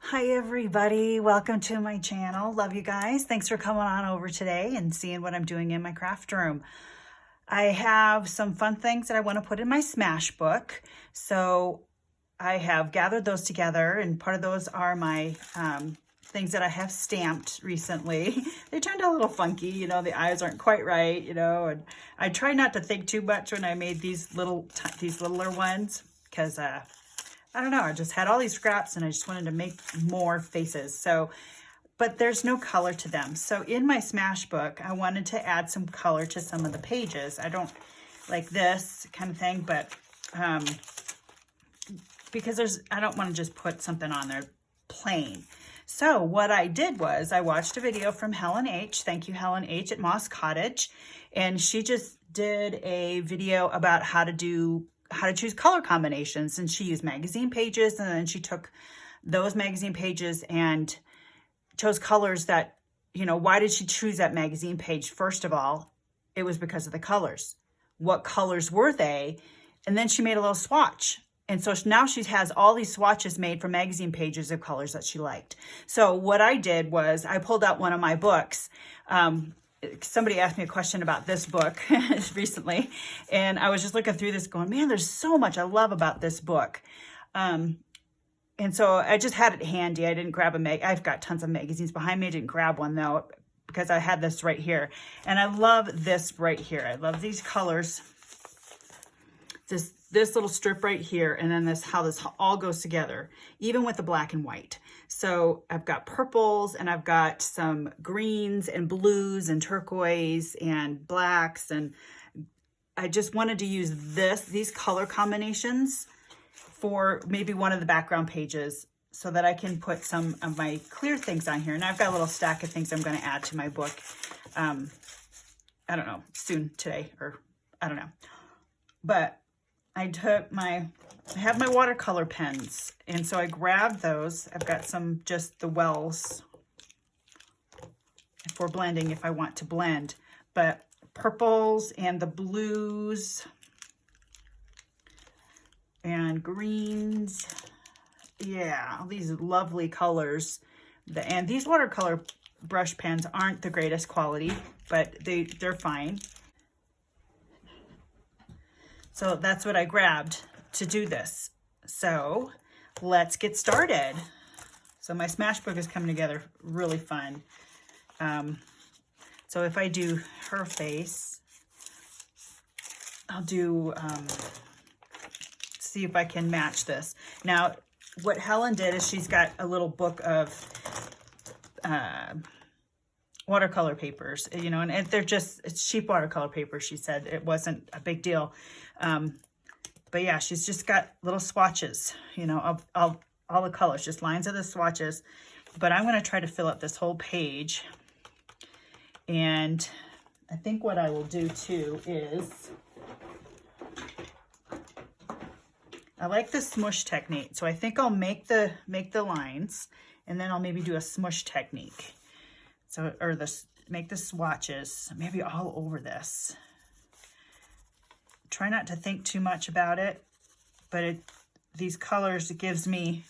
Hi everybody, welcome to my channel. Love you guys. Thanks for coming on over today and seeing what I'm doing in my craft room. I have some fun things that I want to put in my smash book. So I have gathered those together, and part of those are my things that I have stamped recently. They turned out a little funky, you know, the eyes aren't quite right, you know, and I tried not to think too much when I made these littler ones because I don't know, I just had all these scraps and I just wanted to make more faces. So, but there's no color to them. So in my smash book, I wanted to add some color to some of the pages. I don't like this kind of thing, but because I don't want to just put something on there plain. So what I did was I watched a video from Helen H. Thank you, Helen H. at Moss Cottage. And she just did a video about how to choose color combinations, and she used magazine pages, and then she took those magazine pages and chose colors that, you know, why did she choose that magazine page? First of all, it was because of the colors. What colors were they? And then she made a little swatch. And so now she has all these swatches made from magazine pages of colors that she liked. So what I did was I pulled out one of my books. Somebody asked me a question about this book recently, and I was just looking through this going, man, there's so much I love about this book. And so I just had it handy. I didn't grab I've got tons of magazines behind me. I didn't grab one though, because I had this right here. And I love this right here. I love these colors. This little strip right here, and then how this all goes together, even with the black and white. So I've got purples, and I've got some greens and blues and turquoise and blacks, and I just wanted to use these color combinations for maybe one of the background pages so that I can put some of my clear things on here. And I've got a little stack of things I'm going to add to my book. I don't know, soon today, or I don't know. But I have my watercolor pens, and so I grabbed those. I've got some, just the wells for blending if I want to blend, but purples and the blues and greens. Yeah, all these lovely colors. And these watercolor brush pens aren't the greatest quality, but they're fine. So that's what I grabbed to do this. So let's get started. So my smash book is coming together really fun. So if I do her face, I'll do, see if I can match this. Now, what Helen did is she's got a little book of watercolor papers, you know, and it's cheap watercolor paper. She said it wasn't a big deal. But yeah, she's just got little swatches, you know, of all the colors, just lines of the swatches. But I'm going to try to fill up this whole page. And I think what I will do too is, I like the smush technique. So I think I'll make the lines, and then I'll maybe do a smush technique. So, or make the swatches maybe all over this. Try not to think too much about it, but these colors, it gives me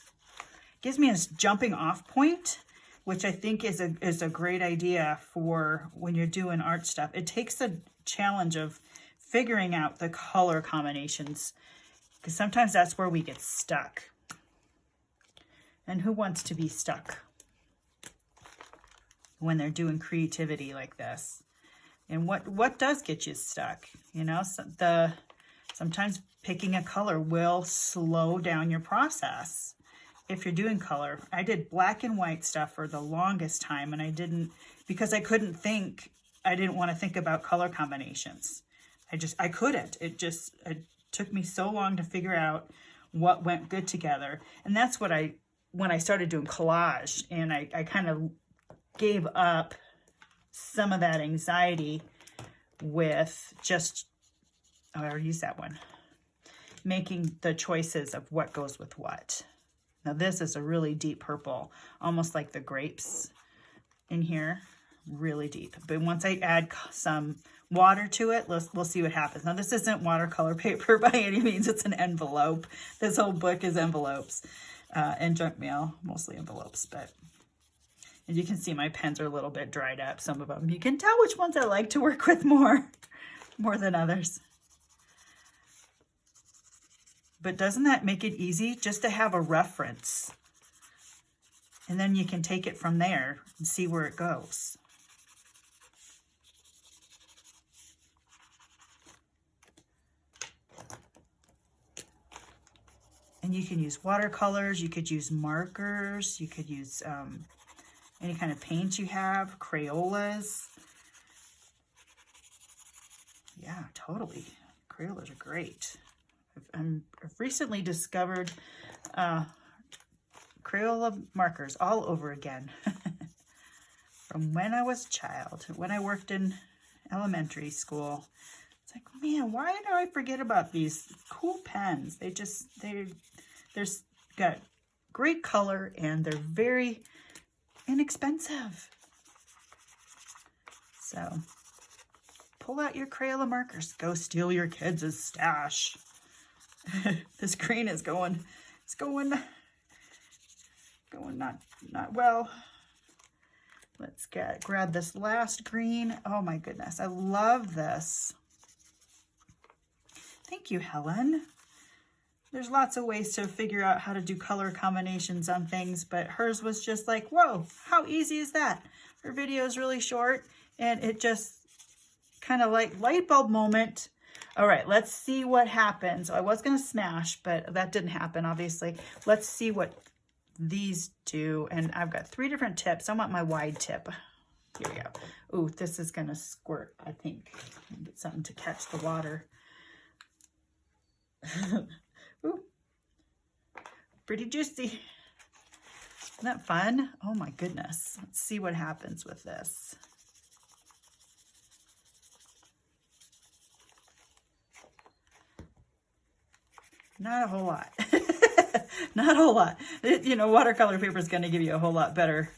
a jumping off point, which I think is a great idea for when you're doing art stuff. It takes the challenge of figuring out the color combinations, because sometimes that's where we get stuck. And who wants to be stuck when they're doing creativity like this? And what does get you stuck? You know, sometimes picking a color will slow down your process. If you're doing color, I did black and white stuff for the longest time, and I didn't, because I couldn't think. I didn't want to think about color combinations. I couldn't. It took me so long to figure out what went good together. And that's what when I started doing collage, and I kind of gave up some of that anxiety with just, oh, I already used that one, making the choices of what goes with what. Now this is a really deep purple, almost like the grapes in here, really deep. But once I add some water to it, we'll see what happens. Now this isn't watercolor paper by any means, it's an envelope. This whole book is envelopes. and junk mail, mostly envelopes, but and you can see my pens are a little bit dried up, some of them. You can tell which ones I like to work with more than others. But doesn't that make it easy just to have a reference? And then you can take it from there and see where it goes. And you can use watercolors, you could use markers, you could use any kind of paint you have, Crayolas. Yeah, totally. Crayolas are great. I've recently discovered Crayola markers all over again. From when I was a child, when I worked in elementary school. It's like, man, why do I forget about these cool pens? They're got great color and they're very inexpensive. So pull out your Crayola markers. Go steal your kids' stash. This green is going not well. Let's grab this last green. Oh my goodness, I love this. Thank you, Helen. There's lots of ways to figure out how to do color combinations on things, but hers was just like, whoa, how easy is that? Her video is really short, and it just kind of like light bulb moment. All right, let's see what happens. I was going to smash, but that didn't happen, obviously. Let's see what these do, and I've got 3 different tips. I want my wide tip. Here we go. Ooh, this is going to squirt, I think. Get something to catch the water. Ooh, pretty juicy. Isn't that fun? Oh my goodness. Let's see what happens with this. Not a whole lot. Not a whole lot. You know, watercolor paper is going to give you a whole lot better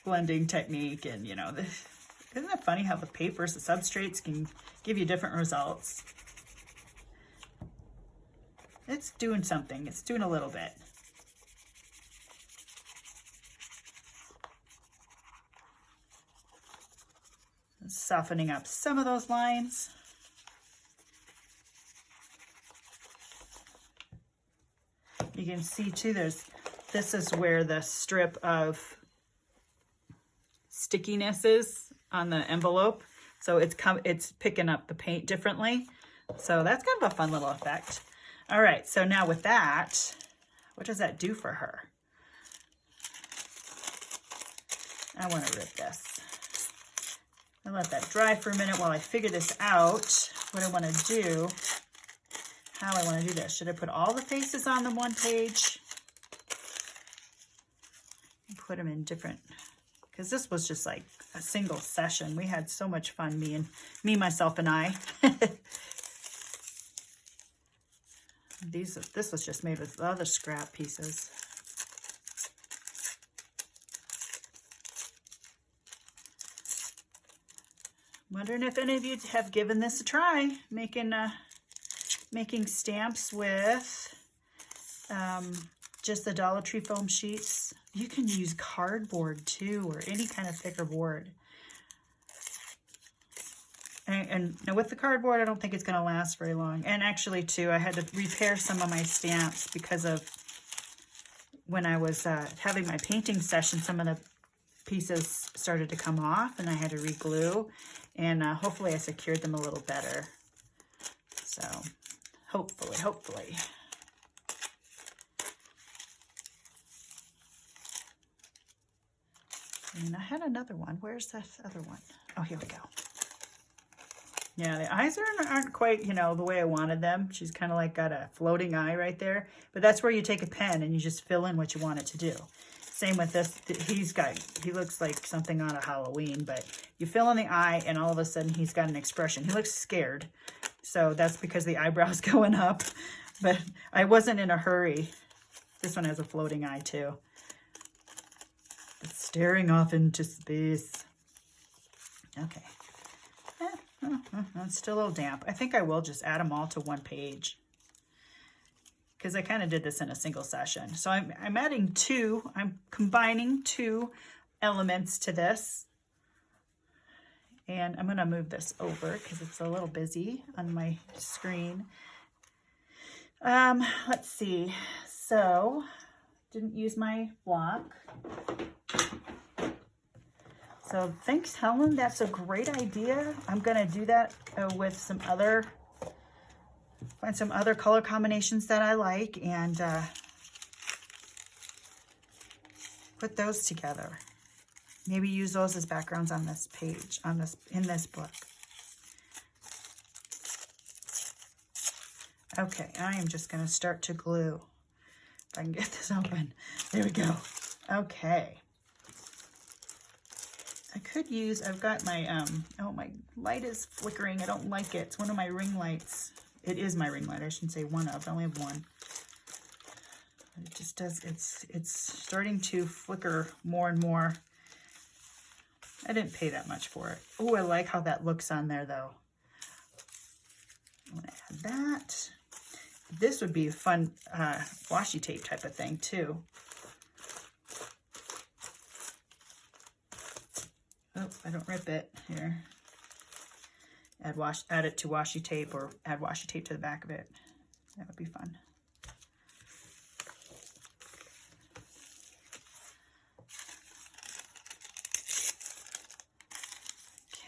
blending technique. And, you know, isn't it funny how the papers, the substrates can give you different results? It's doing something. It's doing a little bit. Softening up some of those lines. You can see too, this is where the strip of stickiness is on the envelope. So it's picking up the paint differently. So that's kind of a fun little effect. All right, so now with that, what does that do for her? I want to rip this. I'll let that dry for a minute while I figure this out, what I want to do, how I want to do this. Should I put all the faces on the one page? Put them in different, because this was just like a single session. We had so much fun, myself, and I. This was just made with other scrap pieces. Wondering if any of you have given this a try, making stamps with just the Dollar Tree foam sheets. You can use cardboard too, or any kind of thicker board. And with the cardboard, I don't think it's going to last very long. And actually, too, I had to repair some of my stamps because of when I was having my painting session, some of the pieces started to come off, and I had to re-glue. And hopefully I secured them a little better. So hopefully. And I had another one. Where's that other one? Oh, here we go. Yeah, the eyes aren't quite, you know, the way I wanted them. She's kind of like got a floating eye right there. But that's where you take a pen and you just fill in what you want it to do. Same with this. He looks like something on a Halloween, but you fill in the eye and all of a sudden he's got an expression. He looks scared. So that's because the eyebrow's going up. But I wasn't in a hurry. This one has a floating eye too. It's staring off into space. Okay. It's still a little damp. I think I will just add them all to one page, because I kind of did this in a single session. So I'm adding two, I'm combining two elements to this. And I'm gonna move this over because it's a little busy on my screen. Let's see. So, didn't use my block. So thanks, Helen. That's a great idea. I'm gonna do that with some other, find some other color combinations that I like and put those together. Maybe use those as backgrounds on this page, in this book. Okay, I am just gonna start to glue. If I can get this open. There we go. Okay. I could use, I've got my, oh, my light is flickering. I don't like it. It's one of my ring lights. It is my ring light. I shouldn't say one of, I only have one. It just does, it's starting to flicker more and more. I didn't pay that much for it. Oh, I like how that looks on there though. I'm gonna add that. This would be a fun washi tape type of thing too. Oh, I don't rip it here. Add it to washi tape, or add washi tape to the back of it. That would be fun.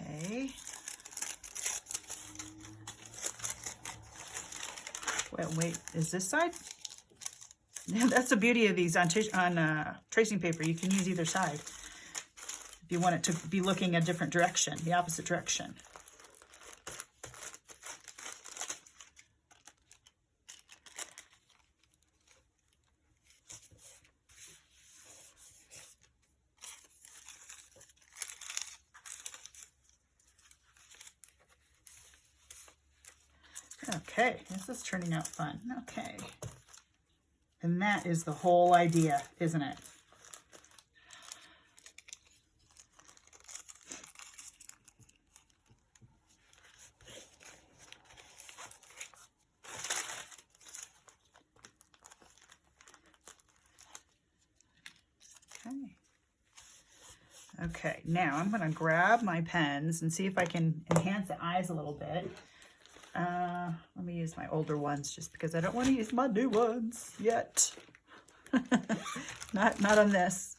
Okay. Well, wait, is this side? Yeah, that's the beauty of these on tracing paper. You can use either side if you want it to be looking a different direction, the opposite direction. Okay, this is turning out fun. Okay. And that is the whole idea, isn't it? Okay. Okay, now I'm going to grab my pens and see if I can enhance the eyes a little bit. Let me use my older ones just because I don't want to use my new ones yet. not on this,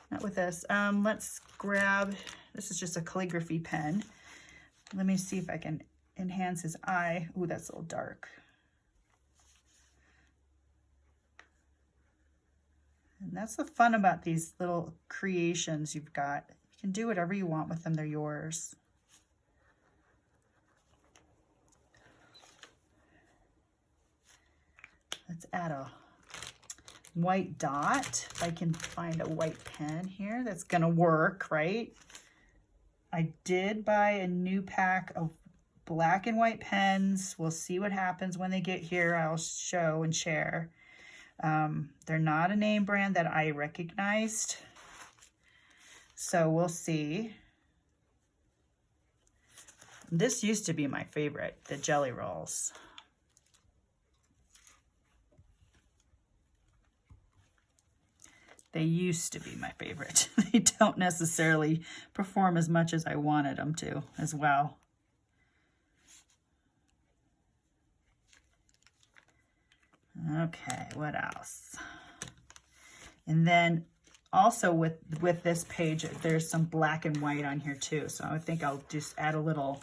not with this. Let's grab, this is just a calligraphy pen. Let me see if I can enhance his eye. Ooh, that's a little dark. And that's the fun about these little creations you've got. You can do whatever you want with them, they're yours. Let's add a white dot. If I can find a white pen here, that's gonna work, right? I did buy a new pack of black and white pens. We'll see what happens when they get here. I'll show and share. They're not a name brand that I recognized, so we'll see. This used to be my favorite, the Jelly Rolls. They used to be my favorite. They don't necessarily perform as much as I wanted them to as well. Okay, what else? And then also with this page, there's some black and white on here too. So I think I'll just add a little,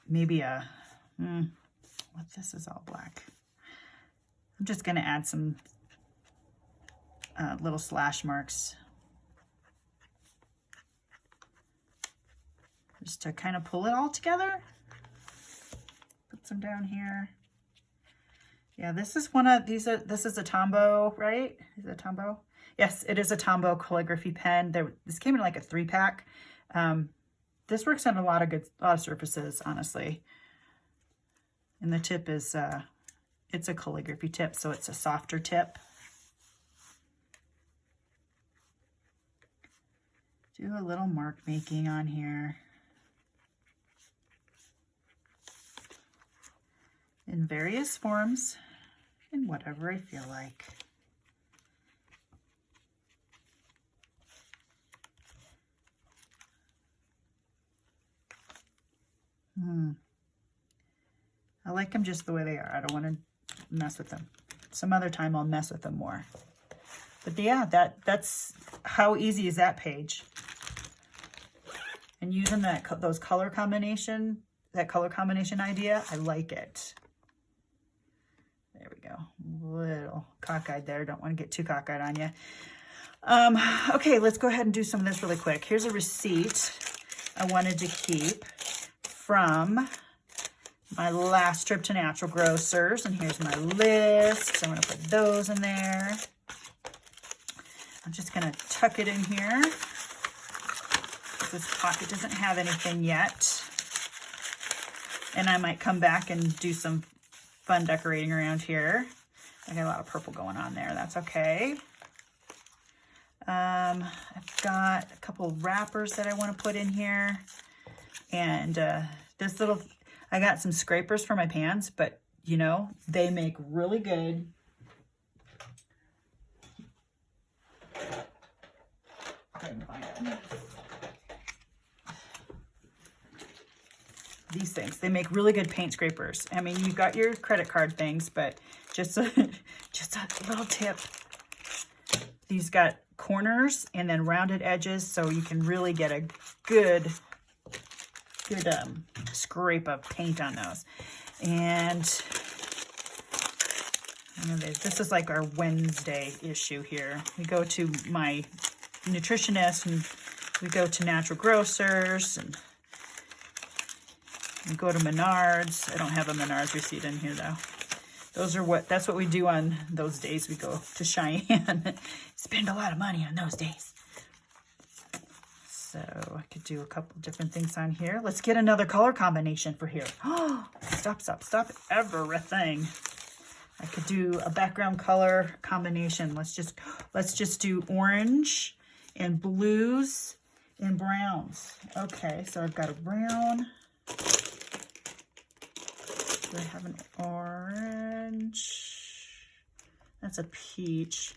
maybe a, what, this is all black. I'm just gonna add some little slash marks just to kind of pull it all together. Put some down here. Yeah, this is one of these. This is a Tombow, right? Is it a Tombow? Yes, it is a Tombow calligraphy pen. This came in like a 3-pack. This works on a lot of surfaces, honestly. And the tip is it's a calligraphy tip, so it's a softer tip. Do a little mark making on here. in various forms and whatever I feel like. I like them just the way they are. I don't want to mess with them. Some other time I'll mess with them more. But yeah, that's how easy is that page. And using that color combination idea, I like it. There we go. Little cockeyed there. Don't want to get too cockeyed on you. Okay, let's go ahead and do some of this really quick. Here's a receipt I wanted to keep from my last trip to Natural Grocers, and here's my list. So I'm going to put those in there. I'm just going to tuck it in here. This pocket doesn't have anything yet. And I might come back and do some fun decorating around here. I got a lot of purple going on there. That's okay. I've got a couple of wrappers that I want to put in here. And this little, I got some scrapers for my pans, but you know, they make really good these things. They make really good paint scrapers. I mean, you've got your credit card things, but just a little tip. These got corners and then rounded edges, so you can really get a good scrape of paint on those. And this is like our Wednesday issue here. We go to my nutritionist and we go to Natural Grocers and we go to Menards. I don't have a Menards receipt in here though. That's what we do on those days we go to Cheyenne. Spend a lot of money on those days. So I could do a couple different things on here. Let's get another color combination for here. Oh, stop everything. I could do a background color combination. Let's just do orange and blues and browns. Okay, so I've got a brown. Do I have an orange? That's a peach.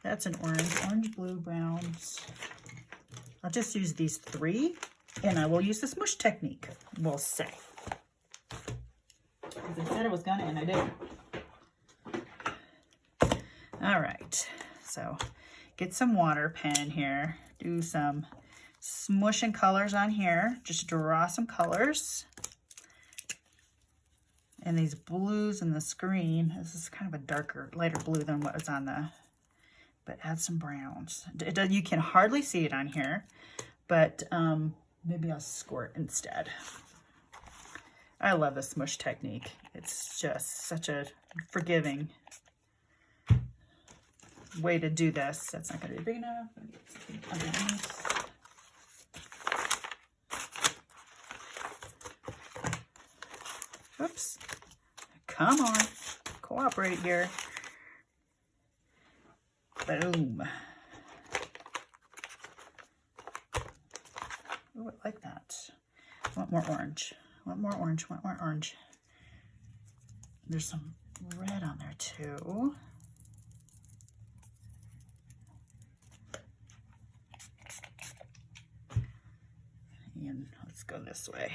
That's an orange. Orange, blue, browns. I'll just use these three, and I will use the smush technique, we'll say. Because I said I was gonna, and I did. All right, so get some water pen here. Do some smushing colors on here. Just draw some colors. And these blues in the screen, this is kind of a lighter blue than what was on the, but add some browns. You can hardly see it on here, but maybe I'll squirt instead. I love the smush technique. It's just such a forgiving way to do this. That's not going to be big enough. Underneath. Whoops. Come on. Cooperate here. Boom. Ooh, I like that. I want more orange. Want more orange. There's some red on there too. And let's go this way.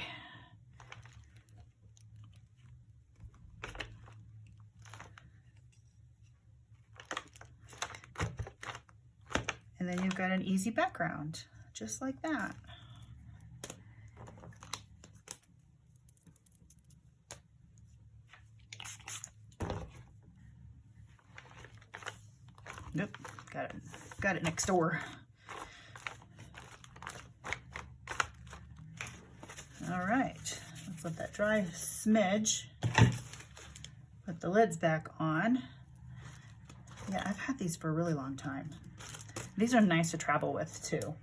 And then you've got an easy background, just like that. Nope, got it next door. All right, let's let that dry a smidge. Put the lids back on. Yeah, I've had these for a really long time. These are nice to travel with too.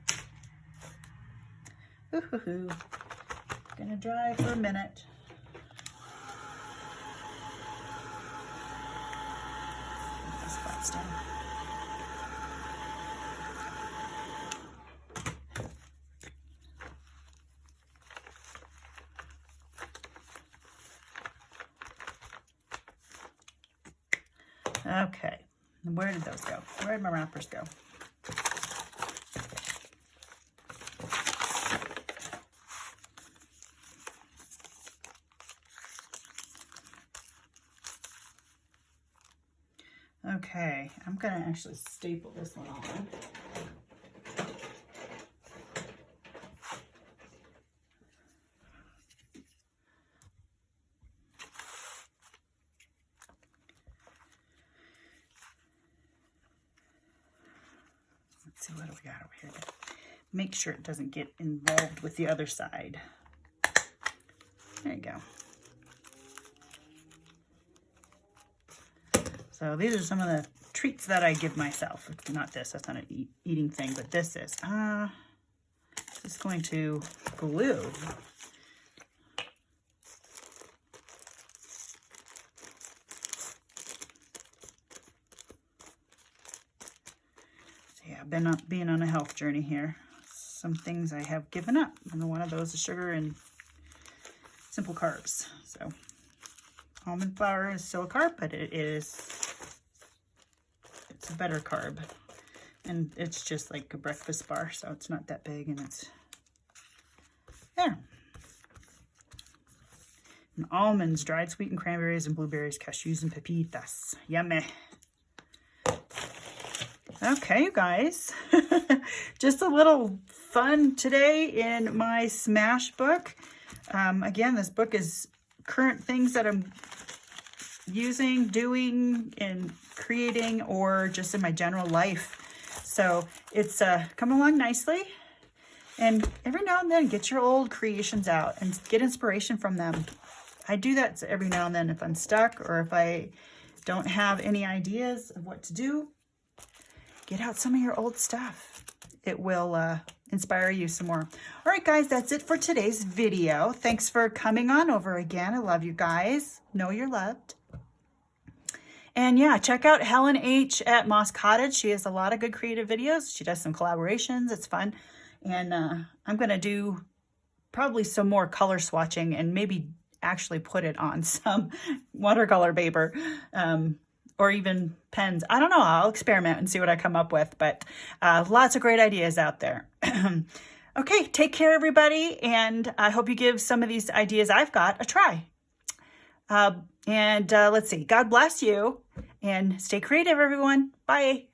Ooh, gonna dry for a minute. Put these spots down. Okay, where did those go? Where did my wrappers go? Okay, I'm gonna actually staple this one on. Let's see, what do we got over here? Make sure it doesn't get involved with the other side. There you go. So these are some of the treats that I give myself. It's not this, that's not an eating thing, but this is. Just going to glue. So yeah, I've been being on a health journey here. Some things I have given up, and one of those is sugar and simple carbs. So almond flour is still a carb, but it's a better carb. And it's just like a breakfast bar, so it's not that big, and it's there. And almonds, dried sweetened cranberries and blueberries, cashews and pepitas. Yummy. Okay, you guys. Just a little fun today in my Smash book. Again, this book is current things that I'm using, doing, and creating, or just in my general life. So it's coming along nicely. And every now and then, get your old creations out and get inspiration from them. I do that every now and then if I'm stuck or if I don't have any ideas of what to do. Get out some of your old stuff. It will inspire you some more. All right, guys, that's it for today's video. Thanks for coming on over again. I love you guys. Know you're loved. And yeah, check out Helen H at Moss Cottage. She has a lot of good creative videos. She does some collaborations. It's fun. And I'm going to do probably some more color swatching and maybe actually put it on some watercolor paper or even pens. I don't know. I'll experiment and see what I come up with. But lots of great ideas out there. Okay, take care, everybody. And I hope you give some of these ideas I've got a try. Let's see. God bless you and stay creative, everyone. Bye.